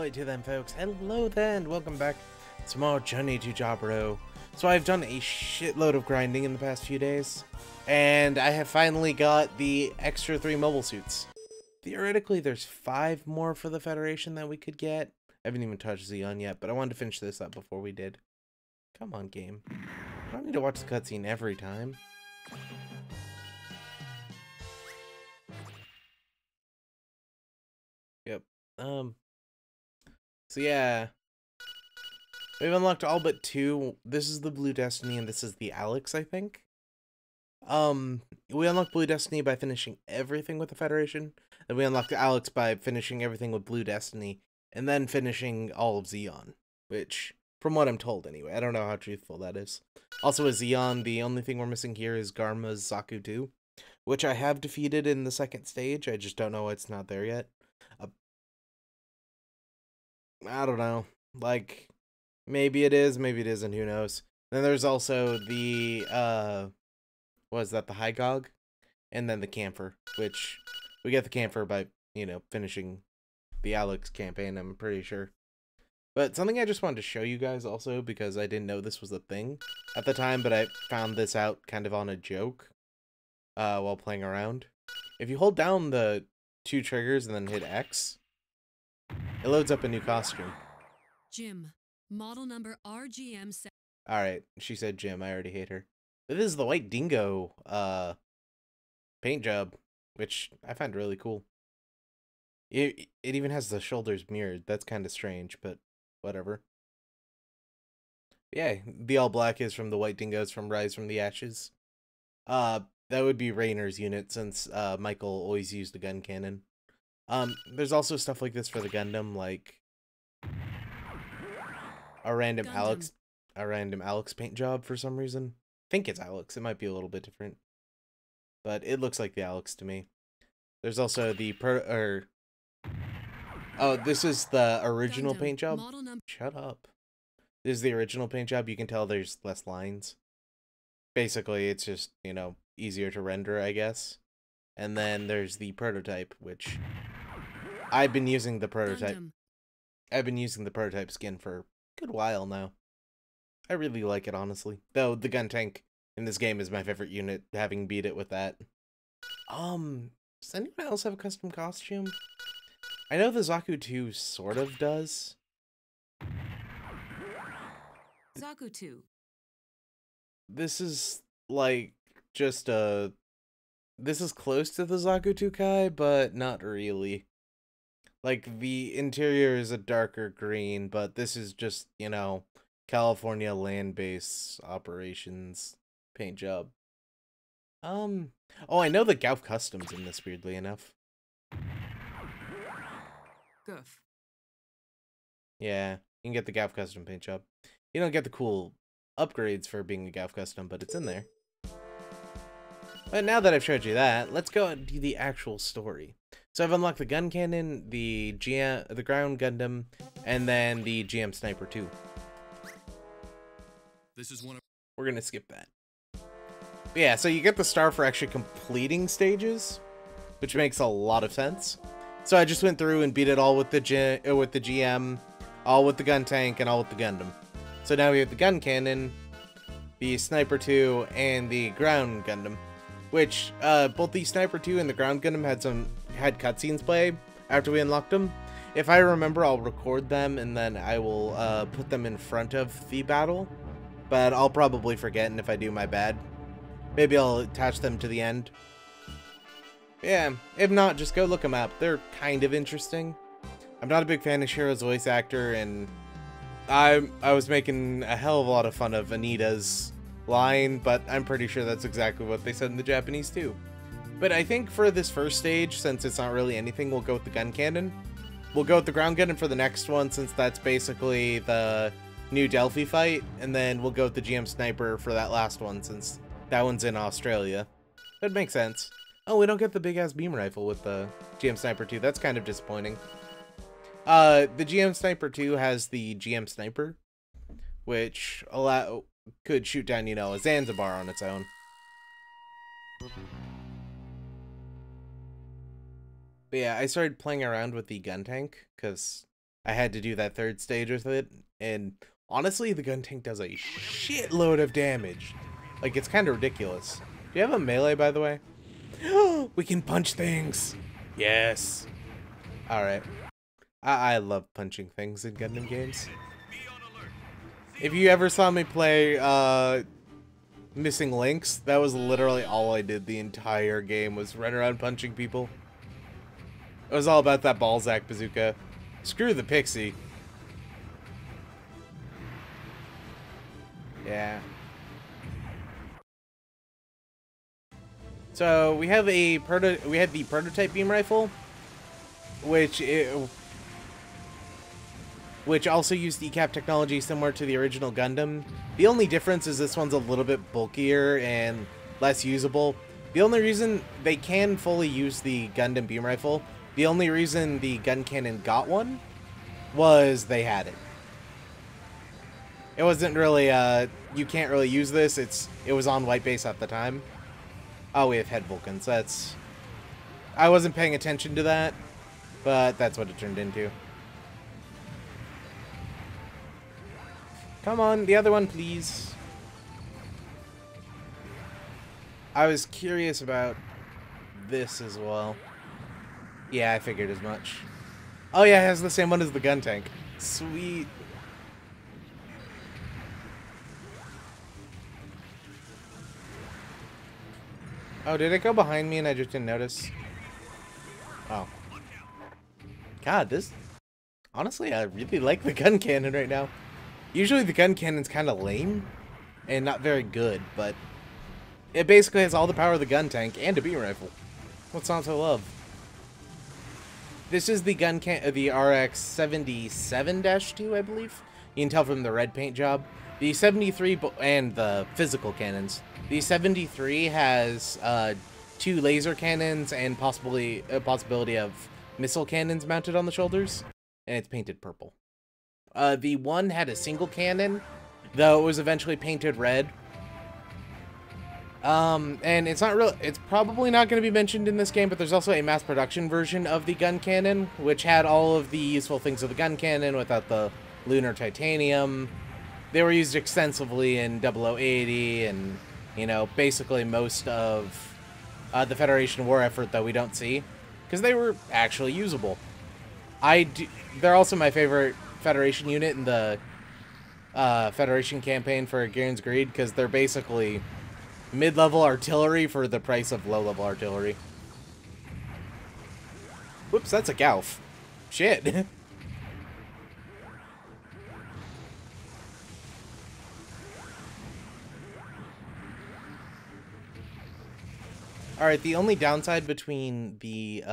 Alrighty then, folks. Hello then. Welcome back to more Journey to Jabububuru. So I've done a shitload of grinding in the past few days, and I have finally got the extra 3 mobile suits. Theoretically, there's 5 more for the Federation that we could get. I haven't even touched Zeon yet, but I wanted to finish this up before we did. Come on, game. I don't need to watch the cutscene every time. Yep. So yeah. We've unlocked all but 2. This is the Blue Destiny and this is the Alex, I think. We unlocked Blue Destiny by finishing everything with the Federation. Then we unlocked Alex by finishing everything with Blue Destiny. And then finishing all of Zeon. Which, from what I'm told anyway, I don't know how truthful that is. Also with Zeon, the only thing we're missing here is Garma's Zaku 2. Which I have defeated in the second stage, I just don't know why it's not there yet. I don't know. Like, maybe it is, maybe it isn't, who knows. Then there's also the, what is that, the High Gog? And then the Camphor, which we get the Camphor by, you know, finishing the Alex campaign, I'm pretty sure. But something I just wanted to show you guys also, because I didn't know this was a thing at the time, but I found this out kind of on a joke while playing around. If you hold down the 2 triggers and then hit X, it loads up a new costume. Jim, model number RGM. Alright, she said Jim, I already hate her. But this is the White Dingo paint job, which I find really cool. It even has the shoulders mirrored. That's kind of strange, but whatever. Yeah, the all black is from the White Dingoes from Rise from the Ashes. That would be Raynor's unit, since Michael always used a gun cannon. There's also stuff like this for the Gundam, like a random Alex paint job for some reason. I think it's Alex. It might be a little bit different, but it looks like the Alex to me. There's also the oh, this is the original paint job. Shut up. This is the original paint job. You can tell there's less lines. Basically, it's just, you know, easier to render, I guess. And then there's the prototype, which I've been using the prototype. I've been using the prototype skin for a good while now. I really like it, honestly. Though the gun tank in this game is my favorite unit, having beat it with that. Does anyone else have a custom costume? I know the Zaku 2 sort of does. Zaku 2. This is like just a... This is close to the Zaku 2 Kai, but not really. Like, the interior is a darker green, but this is just, you know, California land-based operations paint job. Oh, I know the Gauf Customs in this, weirdly enough. Goof. Yeah, you can get the Gauf Custom paint job. You don't get the cool upgrades for being a Gauf Custom, but it's in there. But now that I've showed you that, let's go and do the actual story. So I've unlocked the gun cannon, the ground Gundam, and then the GM Sniper 2. We're gonna skip that. But yeah, so you get the star for actually completing stages, which makes a lot of sense. So I just went through and beat it all with the GM, all with the gun tank, and all with the Gundam. So now we have the gun cannon, the Sniper 2, and the ground Gundam. Which, both the Sniper 2 and the ground Gundam had cutscenes play after we unlocked them. If I remember, I'll record them and then I will put them in front of the battle. But I'll probably forget, and if I do, my bad. Maybe I'll attach them to the end. Yeah, if not, just go look them up. They're kind of interesting. I'm not a big fan of Shiro's voice actor, and I was making a hell of a lot of fun of Anita's line, but I'm pretty sure that's exactly what they said in the Japanese too. But I think for this first stage, since it's not really anything, we'll go with the gun cannon. We'll go with the ground cannon for the next one, since that's basically the new Delphi fight, and then we'll go with the GM Sniper for that last one, since that one's in Australia. That makes sense. Oh, we don't get the big-ass beam rifle with the GM Sniper 2. That's kind of disappointing. The GM Sniper 2 has the GM Sniper, which could shoot down, you know, a Zanzibar on its own. But yeah, I started playing around with the gun tank, because I had to do that third stage with it, and honestly, the gun tank does a shitload of damage. Like, it's kind of ridiculous. Do you have a melee, by the way? We can punch things! Yes! Alright. I love punching things in Gundam games. If you ever saw me play, Missing Links, that was literally all I did the entire game, was run around punching people. It was all about that Balzac bazooka. Screw the pixie. Yeah. So we have the prototype beam rifle, which also used ECAP technology similar to the original Gundam. The only difference is this one's a little bit bulkier and less usable. The only reason they can fully use the Gundam beam rifle, the only reason the gun cannon got one was they had it. It wasn't really, you can't really use this. It was on white base at the time. Oh, we have head Vulcans. I wasn't paying attention to that, but that's what it turned into. Come on, the other one, please. I was curious about this as well. Yeah, I figured as much. Oh yeah, it has the same one as the gun tank. Sweet. Oh, did it go behind me and I just didn't notice? Oh. God, this... Honestly, I really like the gun cannon right now. Usually the gun cannon's kind of lame and not very good, but it basically has all the power of the gun tank and a beam rifle. What's not to love? This is the the RX-77-2, I believe. You can tell from the red paint job. The 73 and the physical cannons. The 73 has 2 laser cannons and possibly a possibility of missile cannons mounted on the shoulders, and it's painted purple. The one had a single cannon, though it was eventually painted red. And it's probably not going to be mentioned in this game, but there's also a mass production version of the gun cannon, which had all of the useful things of the gun cannon without the lunar titanium. They were used extensively in 0080 and, you know, basically most of the Federation war effort that we don't see, because they were actually usable. They're also my favorite Federation unit in the Federation campaign for Garen's Greed, because they're basically mid-level artillery for the price of low-level artillery. Whoops, that's a Gauf. Shit. Alright, the only downside between the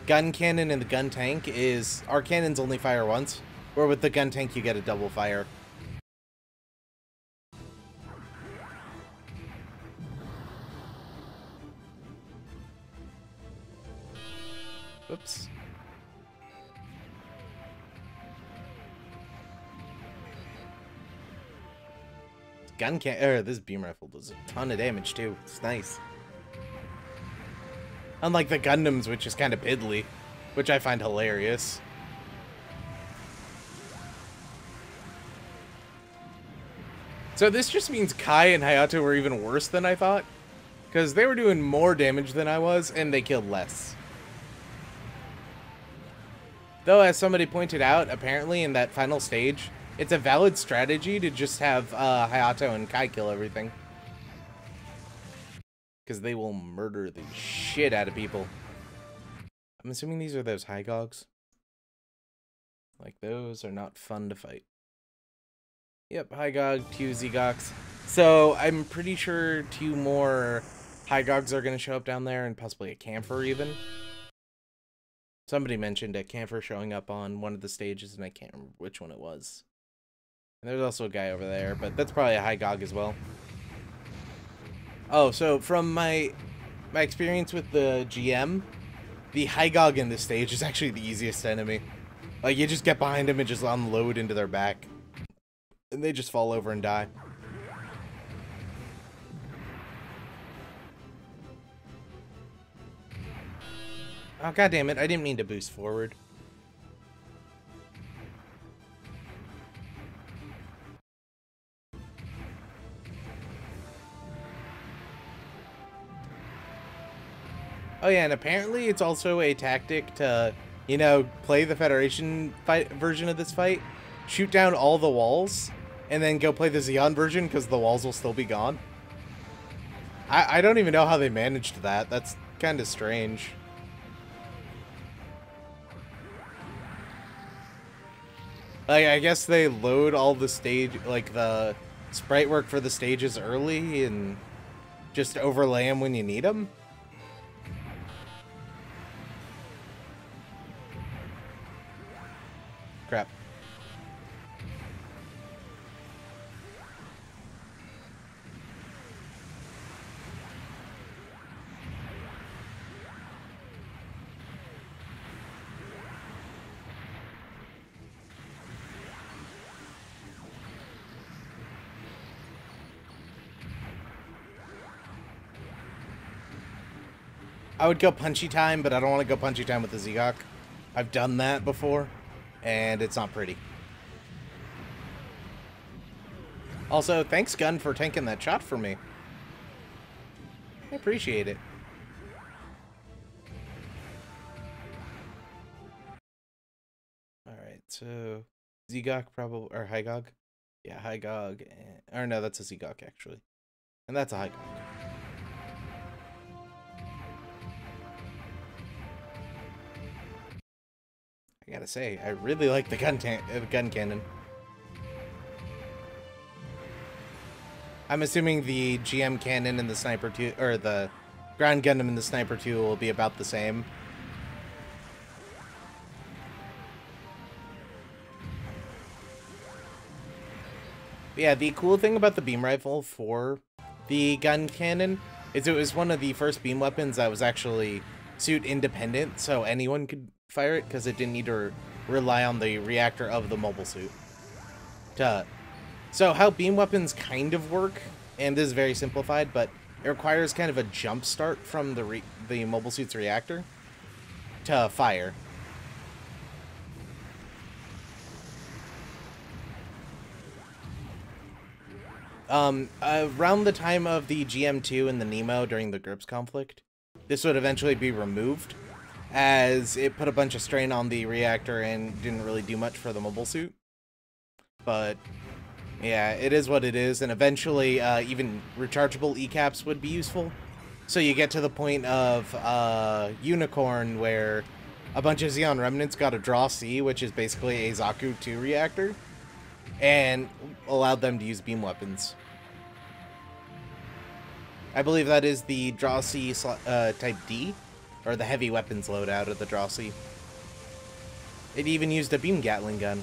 gun cannon and the gun tank is our cannons only fire once, where with the gun tank you get a double fire. Oops. This beam rifle does a ton of damage too. It's nice. Unlike the Gundams, which is kind of piddly, which I find hilarious. So this just means Kai and Hayato were even worse than I thought, because they were doing more damage than I was, and they killed less. Though, as somebody pointed out, apparently in that final stage, it's a valid strategy to just have Hayato and Kai kill everything. Because they will murder the shit out of people. I'm assuming these are those Hygogs. Like, those are not fun to fight. Yep, Hygog, 2 Zegox. So, I'm pretty sure 2 more Hygogs are going to show up down there, and possibly a Camphor even. Somebody mentioned a Camphor showing up on one of the stages, and I can't remember which one it was. And there's also a guy over there, but that's probably a Hygog as well. Oh, so from my experience with the GM, the Hygog in this stage is actually the easiest enemy. Like, you just get behind them and just unload into their back. And they just fall over and die. Oh, god damn it, I didn't mean to boost forward. Oh yeah, and apparently it's also a tactic to, you know, play the Federation fight version of this fight, shoot down all the walls, and then go play the Xeon version because the walls will still be gone. I don't even know how they managed that. That's kind of strange. Like, I guess they load all the stage, like the sprite work for the stages early and just overlay them when you need them. Crap. I would go punchy time, but I don't want to go punchy time with the Zegok. I've done that before, and it's not pretty. Also, thanks, Gun, for tanking that shot for me. I appreciate it. Alright, so Zegok probably, or Hygog? Yeah, Hygog, or no, that's a Zegok, actually. And that's a Hygog. I gotta say, I really like the gun cannon. I'm assuming the GM cannon and the sniper tool, or the ground Gundam and the sniper tool will be about the same. But yeah, the cool thing about the beam rifle for the gun cannon is it was one of the first beam weapons that was actually suit independent, so anyone could fire it because it didn't need to rely on the reactor of the mobile suit. So how beam weapons kind of work, and this is very simplified, but it requires kind of a jump start from the mobile suit's reactor to fire. Around the time of the GM2 and the Nemo during the Grips conflict, this would eventually be removed, as it put a bunch of strain on the reactor and didn't really do much for the mobile suit. But yeah, it is what it is, and eventually even rechargeable ECAPs would be useful. So you get to the point of Unicorn, where a bunch of Xeon Remnants got a Draw C, which is basically a Zaku 2 reactor, and allowed them to use beam weapons. I believe that is the Draw C Type D, or the heavy weapons loadout of the Draw C. It even used a beam Gatling gun.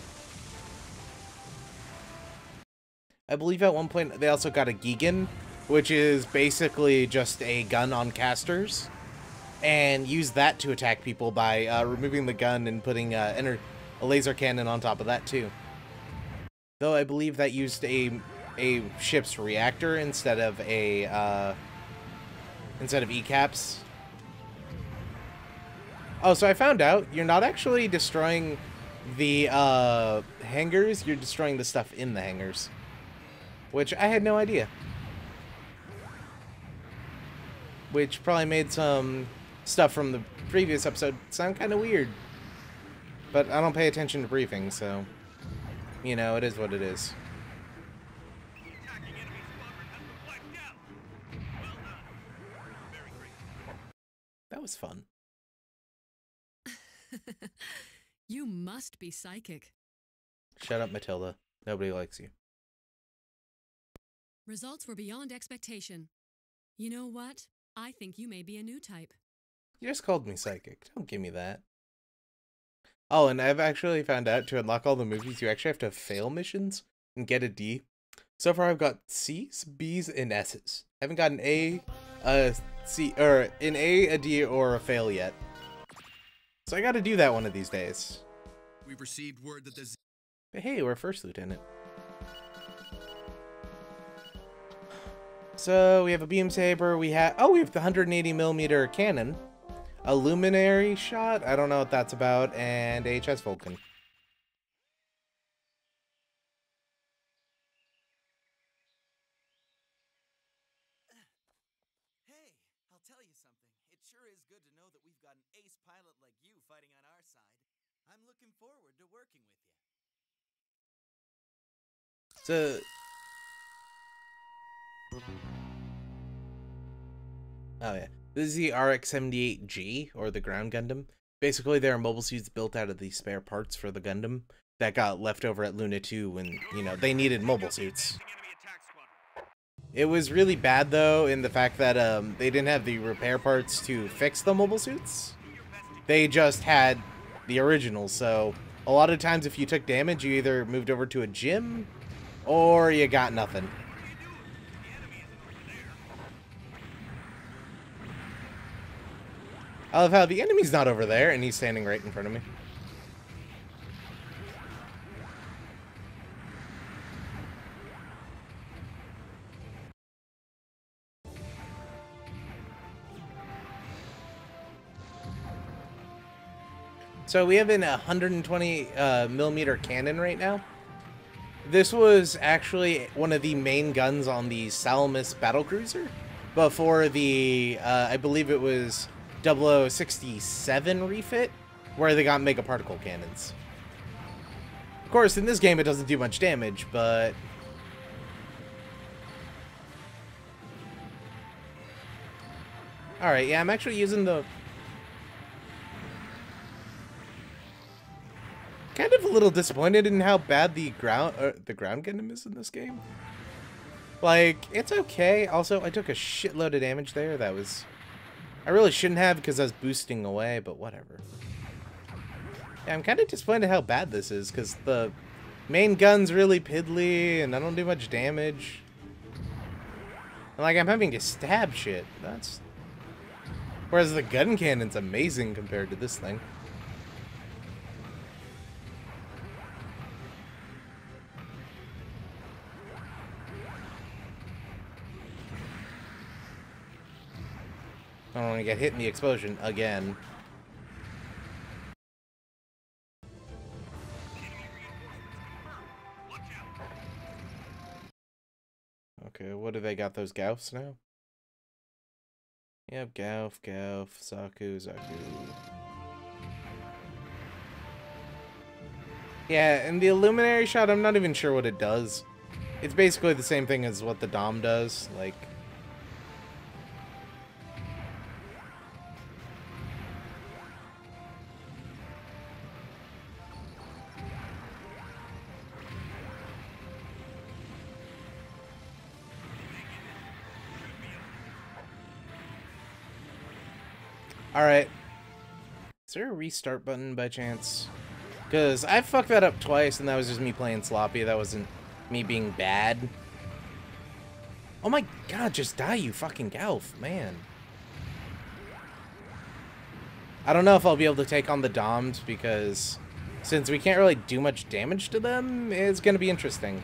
I believe at one point they also got a Gigan, which is basically just a gun on casters, and use that to attack people by removing the gun and putting a laser cannon on top of that too. Though I believe that used a ship's reactor instead of ECAPs. Oh, so I found out you're not actually destroying the hangars, you're destroying the stuff in the hangars. Which I had no idea. Which probably made some stuff from the previous episode sound kind of weird. But I don't pay attention to briefings, so, you know, it is what it is. That was fun. You must be psychic. Shut up, Matilda. Nobody likes you. Results were beyond expectation. You know what? I think you may be a new type. You just called me psychic. Don't give me that. Oh, and I've actually found out to unlock all the movies, you actually have to fail missions and get a D. So far, I've got C's, B's, and S's. I haven't got an A, a C, or an A, a D, or a fail yet. So I gotta do that one of these days. We've received word that the But hey, we're first lieutenant. So we have a beam saber, we have the 180mm cannon, a luminary shot, I don't know what that's about, and a chest Vulcan. Hey, I'll tell you something. It sure is good to know looking forward to working with you. So, oh yeah, this is the RX-78G, or the Ground Gundam. Basically, there are mobile suits built out of the spare parts for the Gundam that got left over at Luna 2 when, you know, they needed mobile suits. It was really bad, though, in the fact that they didn't have the repair parts to fix the mobile suits. They just had the original, so a lot of times if you took damage, you either moved over to a gym or you got nothing. I love how the enemy's not over there and he's standing right in front of me. So we have an 120 millimeter cannon right now. This was actually one of the main guns on the Salamis battlecruiser before the, I believe it was 0067 refit, where they got mega particle cannons. Of course, in this game it doesn't do much damage, but... Alright, yeah, I'm actually using the... Kind of a little disappointed in how bad the ground Gundam is in this game. Like, it's okay. Also, I took a shitload of damage there. That was... I really shouldn't have because I was boosting away, but whatever. Yeah, I'm kind of disappointed how bad this is because the main gun's really piddly and I don't do much damage. And, like, I'm having to stab shit. That's... Whereas the gun cannon's amazing compared to this thing. I don't want to get hit in the explosion again. Okay, what do they got? Those Gaufs now? Yep, Gauf, Zaku, Zaku. Yeah, and the Illuminary shot, I'm not even sure what it does. It's basically the same thing as what the Dom does, like... Alright. Is there a restart button by chance? Because I fucked that up twice and that was just me playing sloppy. That wasn't me being bad. Oh my god, just die, you fucking Gauf, man. I don't know if I'll be able to take on the Doms because since we can't really do much damage to them, it's going to be interesting.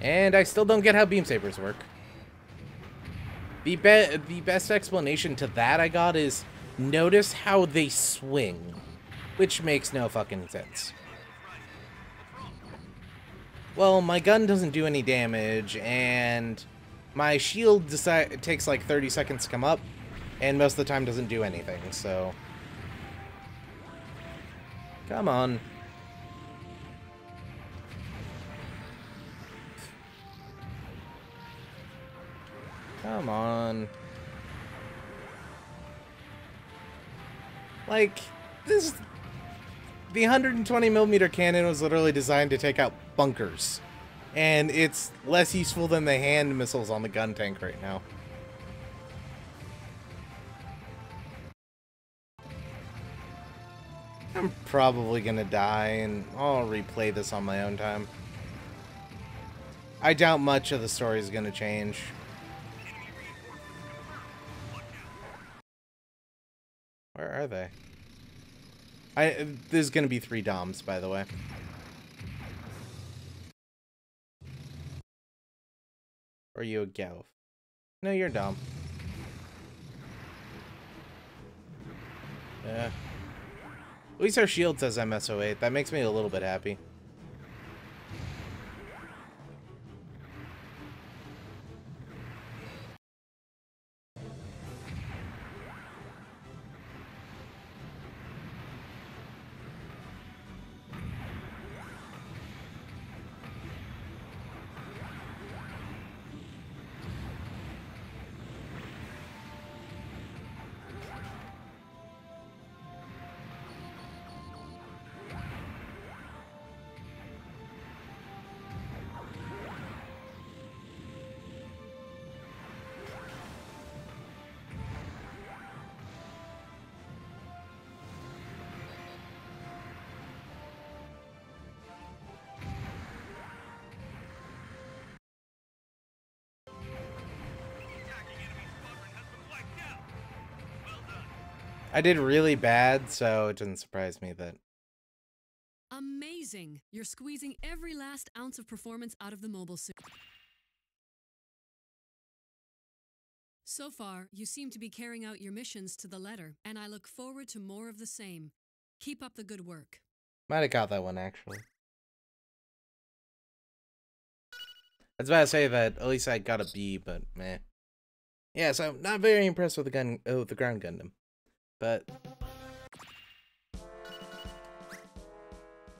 And I still don't get how beam sabers work. The best explanation to that I got is notice how they swing, which makes no fucking sense. Well, my gun doesn't do any damage, and my shield takes like 30 seconds to come up, and most of the time doesn't do anything, so... Come on. Come on. Like, this... The 120mm cannon was literally designed to take out bunkers. And it's less useful than the hand missiles on the gun tank right now. I'm probably gonna die, and I'll replay this on my own time. I doubt much of the story is gonna change. Where are they? There's gonna be 3 Doms, by the way. Or are you a Gauf? No, you're a Dom. Yeah. At least our shield says MS-08. That makes me a little bit happy. I did really bad, so it doesn't surprise me that... Amazing! You're squeezing every last ounce of performance out of the mobile suit. So far, you seem to be carrying out your missions to the letter, and I look forward to more of the same. Keep up the good work. Might have got that one, actually. I was about to say that at least I got a B, but meh. Yeah, so I'm not very impressed with the ground Gundam. But...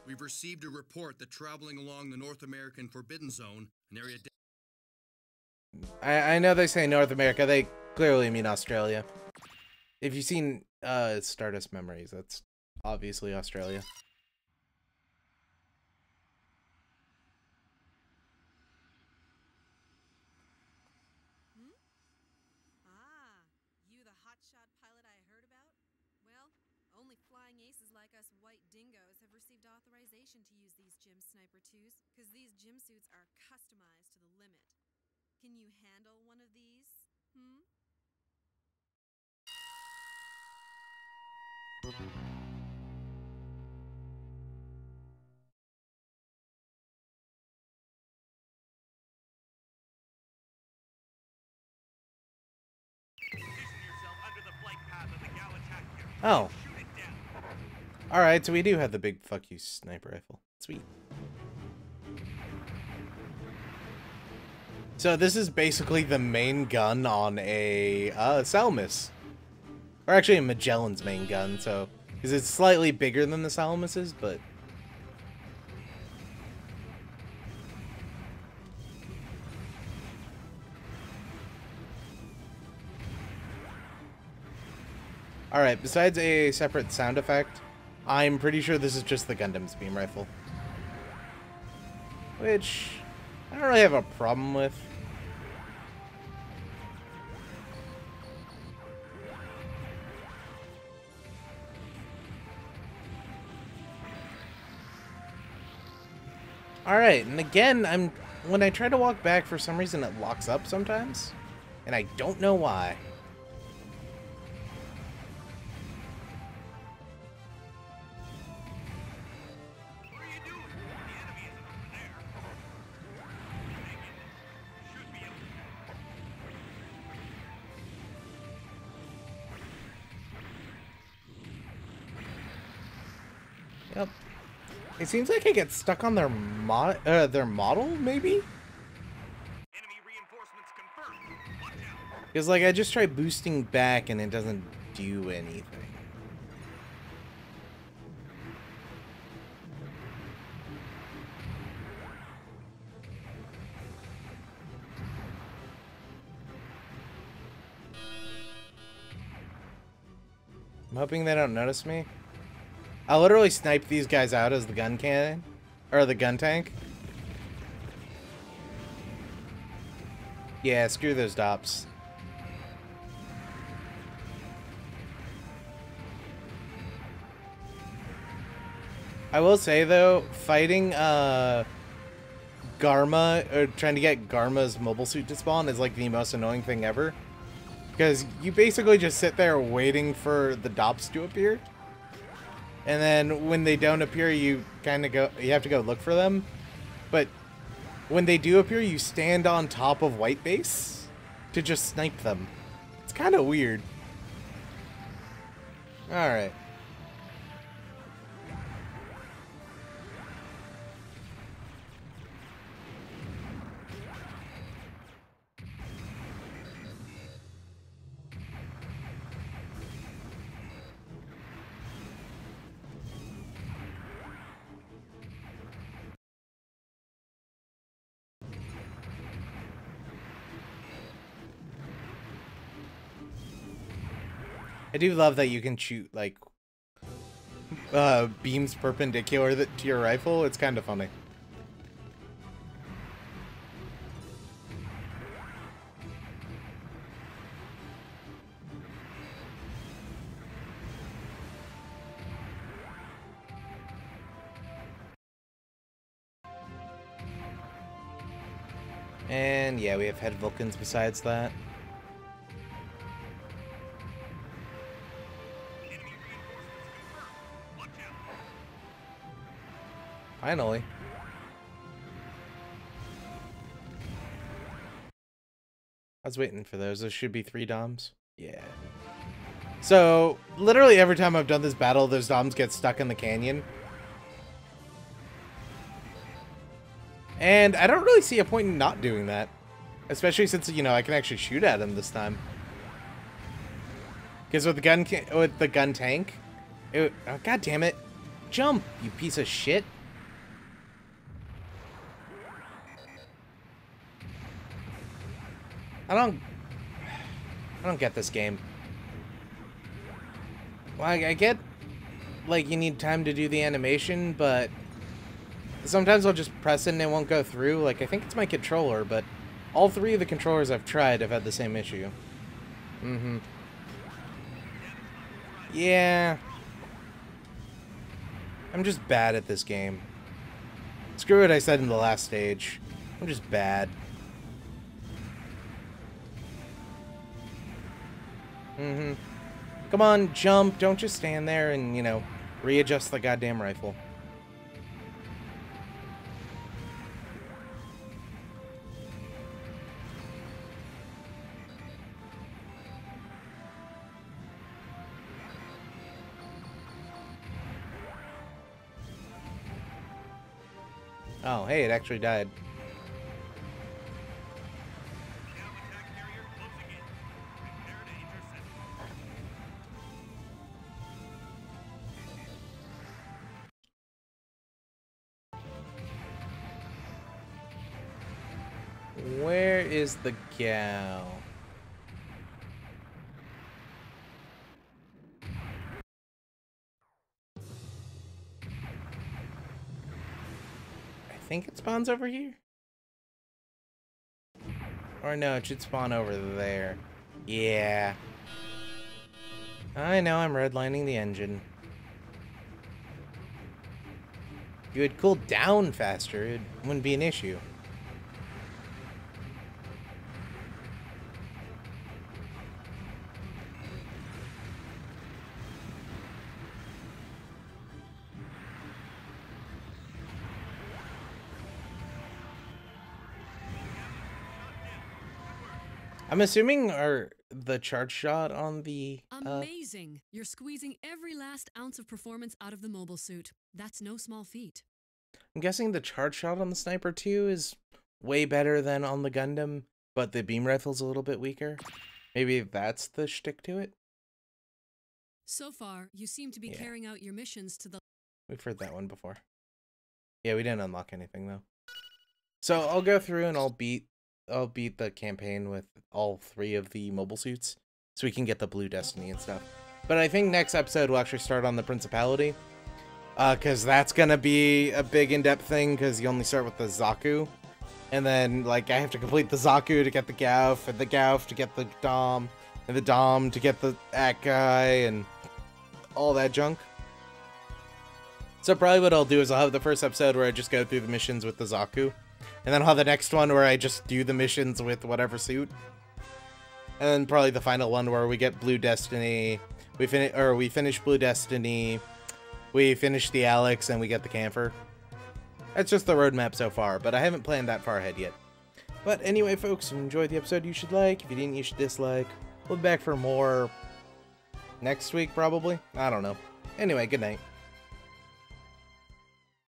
We've received a report that traveling along the North American Forbidden Zone, an area... I know they say North America, they clearly mean Australia. If you've seen Stardust Memories, that's obviously Australia. Ah, you the hotshot pilot I heard about? Well, only flying aces like us white dingoes have received authorization to use these gym sniper 2s, because these gym suits are customized to the limit. Can you handle one of these? Oh. Alright, so we do have the big fuck you sniper rifle. Sweet. So this is basically the main gun on a Salamis. Or actually a Magellan's main gun, so... Because it's slightly bigger than the Salamis's, but... Alright, besides a separate sound effect, I'm pretty sure this is just the Gundam's beam rifle. Which... I don't really have a problem with. Alright, and again, when I try to walk back, for some reason it locks up sometimes. And I don't know why. Yep. It seems like I get stuck on their model, maybe? Enemy reinforcements confirmed. Watch out. Because, like, I just try boosting back and it doesn't do anything. I'm hoping they don't notice me. I'll literally snipe these guys out as the gun cannon. Or the gun tank. Yeah, screw those dops. I will say though, fighting Garma, or trying to get Garma's mobile suit to spawn is like the most annoying thing ever. Because you basically just sit there waiting for the dops to appear. And then when they don't appear, you have to go look for them. But when they do appear, you stand on top of white base to just snipe them. It's kind of weird. Alright. I do love that you can shoot, like, beams perpendicular to your rifle. It's kind of funny. And yeah, we have head Vulcans besides that. Finally. I was waiting for those. Those should be 3 DOMs. Yeah. So, literally every time I've done this battle, those DOMs get stuck in the canyon. And I don't really see a point in not doing that. Especially since, you know, I can actually shoot at him this time. Because with the gun tank... oh, God damn it. Jump, you piece of shit. I don't get this game. Well, I get, like, you need time to do the animation, but sometimes I'll just press it and it won't go through. Like, I think it's my controller, but all 3 of the controllers I've tried have had the same issue. Yeah. I'm just bad at this game. Screw what I said in the last stage. I'm just bad. Come on, jump. Don't just stand there and, you know, readjust the goddamn rifle. Oh, hey, it actually died. Where is the gal? I think it spawns over here. Or no, it should spawn over there. Yeah. I know, I'm redlining the engine. If you would cool down faster, it wouldn't be an issue. I'm assuming the charge shot on the... Amazing! You're squeezing every last ounce of performance out of the mobile suit. That's no small feat. I'm guessing the charge shot on the Sniper 2 is way better than on the Gundam, but the beam rifle's a little bit weaker. Maybe that's the shtick to it? So far, you seem to be carrying out your missions to the... We've heard that one before. Yeah, we didn't unlock anything, though. So I'll go through and I'll beat the campaign with all 3 of the mobile suits, so we can get the Blue Destiny and stuff. But I think next episode we'll actually start on the Principality, because that's gonna be a big in-depth thing, because you only start with the Zaku, and then, like, I have to complete the Zaku to get the Gauf, and the Gauf to get the Dom, and the Dom to get the Akai, and all that junk. So probably what I'll do is I'll have the first episode where I just go through the missions with the Zaku, and then I'll have the next one where I just do the missions with whatever suit. And then probably the final one where we get Blue Destiny. We finish Blue Destiny. We finish the Alex and we get the Camphor. That's just the roadmap so far, but I haven't planned that far ahead yet. But anyway, folks, if you enjoyed the episode, you should like. If you didn't, you should dislike. We'll be back for more next week, probably. I don't know. Anyway, good night.